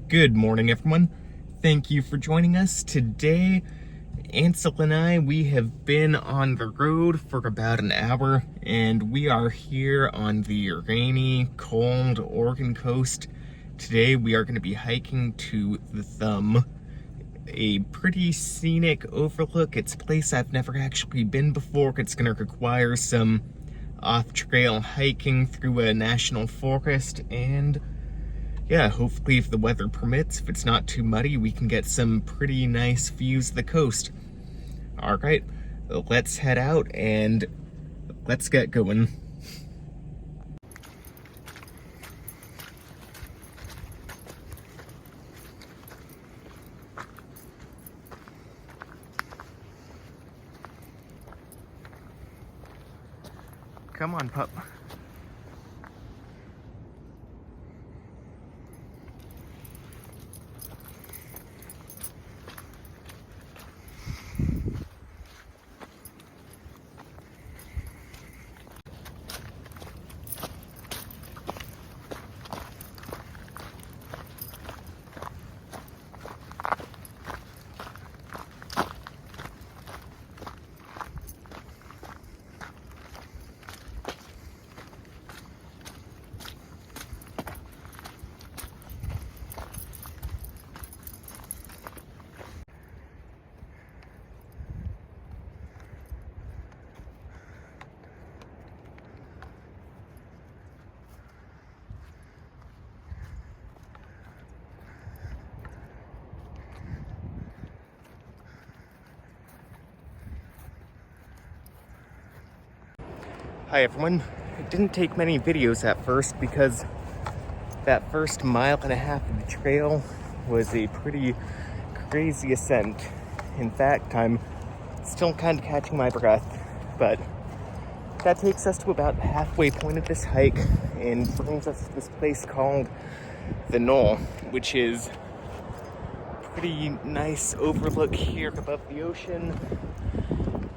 Good morning, everyone. Thank you for joining us. Today, Ansel and I, we have been on the road for about an hour, and we are here on the rainy, cold Oregon coast. Today, we are going to be hiking to the Thumb, a pretty scenic overlook. It's a place I've never actually been before. It's going to require some off-trail hiking through a national forest, and yeah, hopefully if the weather permits, if it's not too muddy, we can get some pretty nice views of the coast. All right, let's head out and let's get going. Come on, pup. Hi everyone. It didn't take many videos at first because that first mile and a half of the trail was a pretty crazy ascent. In fact, I'm still kind of catching my breath, but that takes us to about the halfway point of this hike and brings us to this place called the Knoll, which is a pretty nice overlook here above the ocean.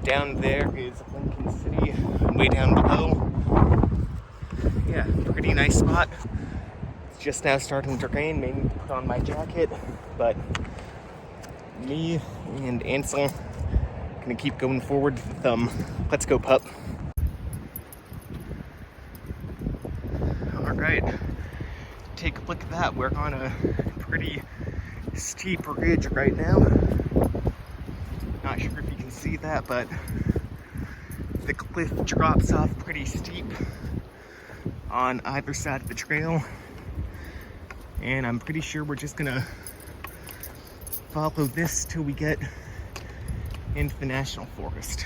Down there is Lincoln City, way down below. Yeah, pretty nice spot. It's just now starting to rain, made me put on my jacket, but me and Ansel gonna keep going forward to the Thumb. Let's go, pup. All right, take a look at that. We're on a pretty steep ridge right now. Not sure if you can see that, but the cliff drops off pretty steep on either side of the trail. And I'm pretty sure we're just gonna follow this till we get into the national forest.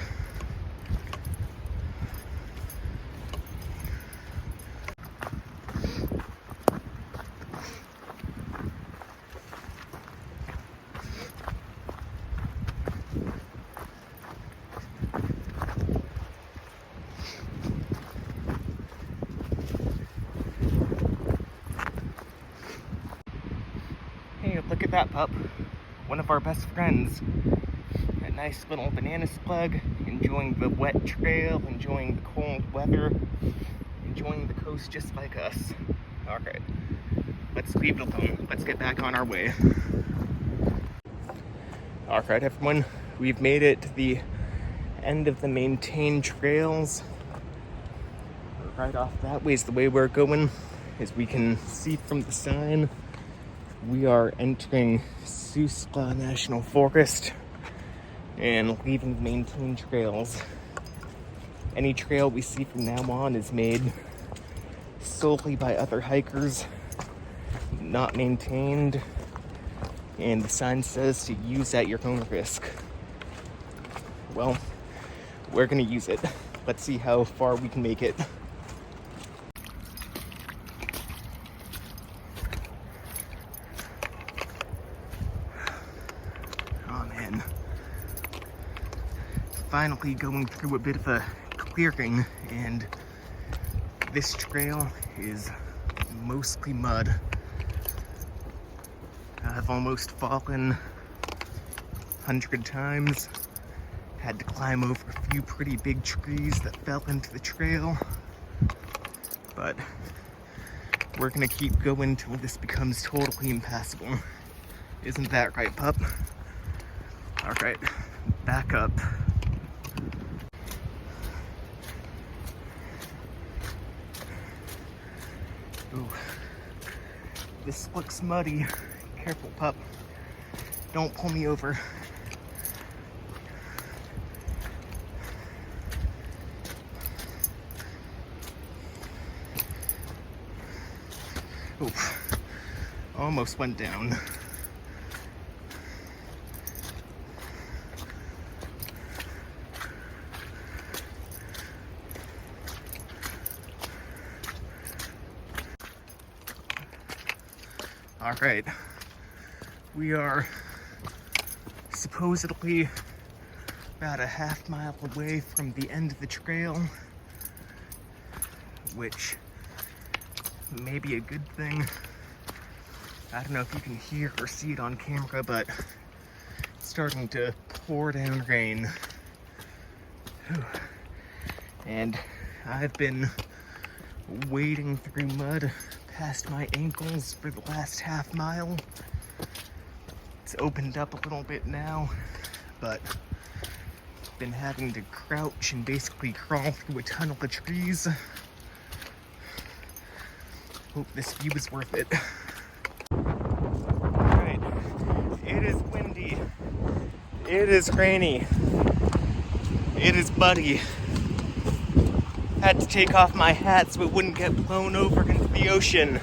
Hey, look at that, pup. One of our best friends. A nice little banana slug, enjoying the wet trail, enjoying the cold weather, enjoying the coast just like us. Alright, let's leave it alone. Let's get back on our way. Alright, everyone, we've made it to the end of the maintained trails. Right off that way is the way we're going. As we can see from the sign, we are entering Susla National Forest and leaving the maintained trails. Any trail we see from now on is made solely by other hikers, not maintained, and the sign says to use at your own risk. Well, we're gonna use it. Let's see how far we can make it. Finally going through a bit of a clearing, and this trail is mostly mud. I've almost fallen 100 times, had to climb over a few pretty big trees that fell into the trail, but we're gonna keep going till this becomes totally impassable. Isn't that right, pup? All right, back up. Ooh, this looks muddy. Careful, pup. Don't pull me over. Oof, almost went down. All right, we are supposedly about a half mile away from the end of the trail, which may be a good thing. I don't know if you can hear or see it on camera, but it's starting to pour down rain. Whew. And I've been wading through mud past my ankles for the last half mile. It's opened up a little bit now, but been having to crouch and basically crawl through a tunnel of trees. Hope this view is worth it. Alright, it is windy, it is rainy, it is muddy. Had to take off my hat so it wouldn't get blown over into the ocean.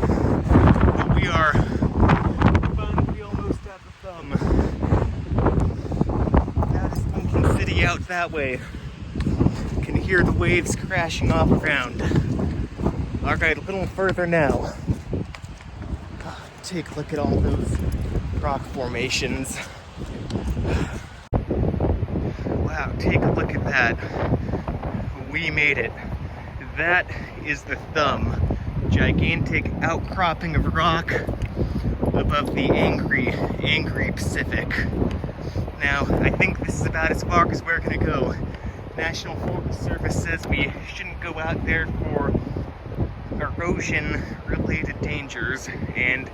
But we are finally almost at the thumb. That is Lincoln City out that way. Can hear the waves crashing off around. Alright, a little further now. Take a look at all those rock formations. Wow, take a look at that. We made it. That is the thumb. Gigantic outcropping of rock above the angry Pacific. Now, I think this is about as far as we're gonna go. National Forest Service says we shouldn't go out there for erosion-related dangers, and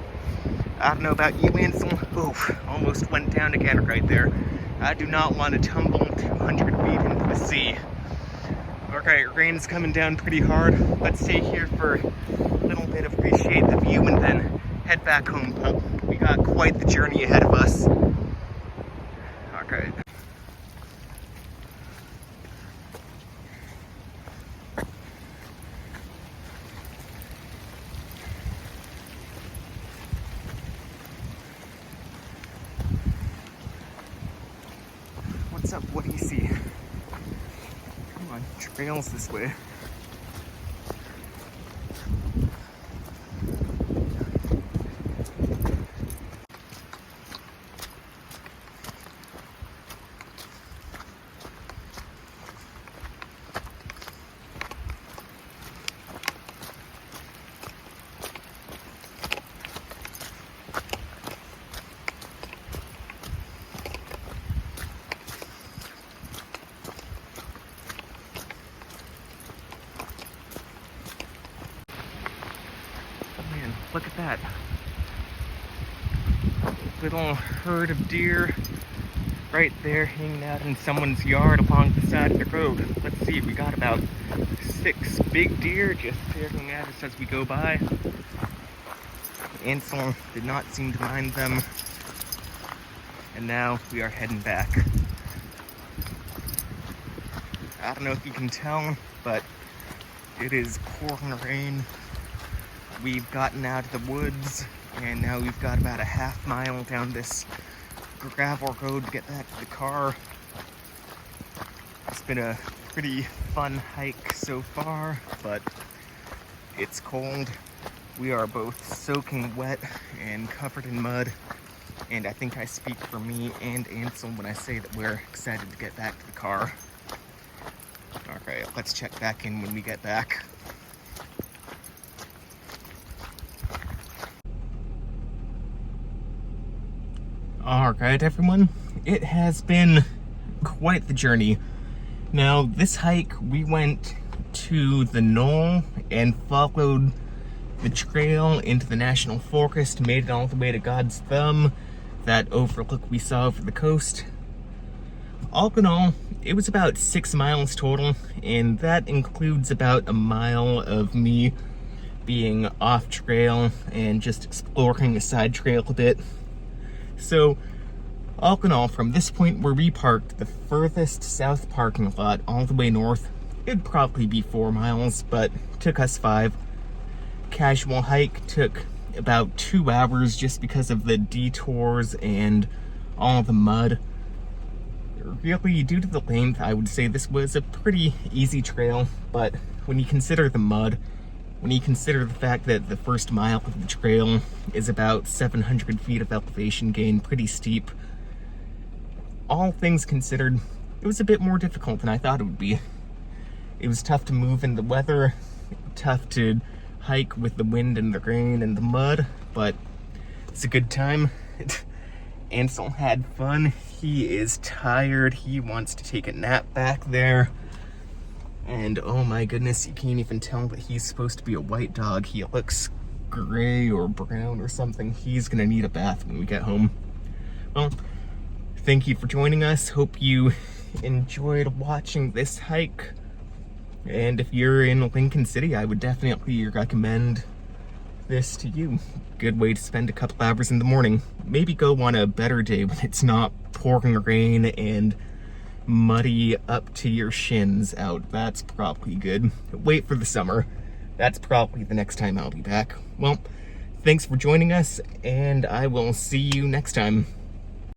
I don't know about you, Ansel. Oof, almost went down again right there. I do not want to tumble 200 feet into the sea. Alright, rain's coming down pretty hard. Let's stay here for a little bit, appreciate the view, and then head back home, pup. We got quite the journey ahead of us. Alright. What's up? What do you see? Come on, trails this way. Look at that. Little herd of deer right there hanging out in someone's yard along the side of the road. Let's see, we got about 6 big deer just staring at us as we go by. Ansel did not seem to mind them. And now we are heading back. I don't know if you can tell, but it is pouring rain. We've gotten out of the woods, and now we've got about a half mile down this gravel road to get back to the car. It's been a pretty fun hike so far, but it's cold. We are both soaking wet and covered in mud, and I think I speak for me and Ansel when I say that we're excited to get back to the car. Alright, let's check back in when we get back. Alright everyone, it has been quite the journey. Now this hike, we went to the knoll and followed the trail into the national forest, made it all the way to God's Thumb, that overlook we saw over the coast. All in all, it was about 6 miles total, and that includes about a mile of me being off trail and just exploring a side trail a bit. So, all in all, from this point where we parked, the furthest south parking lot all the way north, it'd probably be 4 miles, but took us 5. Casual hike took about 2 hours just because of the detours and all the mud. Really, due to the length, I would say this was a pretty easy trail, but when you consider the mud, when you consider the fact that the first mile of the trail is about 700 feet of elevation gain, pretty steep, all things considered, it was a bit more difficult than I thought it would be. It was tough to move in the weather, tough to hike with the wind and the rain and the mud, but it's a good time. Ansel had fun. He is tired. He wants to take a nap back there. And oh my goodness, you can't even tell that he's supposed to be a white dog. He looks gray or brown or something. He's gonna need a bath when we get home. Well, thank you for joining us. Hope you enjoyed watching this hike. And if you're in Lincoln City, I would definitely recommend this to you. Good way to spend a couple hours in the morning. Maybe go on a better day when it's not pouring rain and muddy up to your shins out. That's probably good. Wait for the summer. That's probably the next time I'll be back. Well, thanks for joining us, and I will see you next time.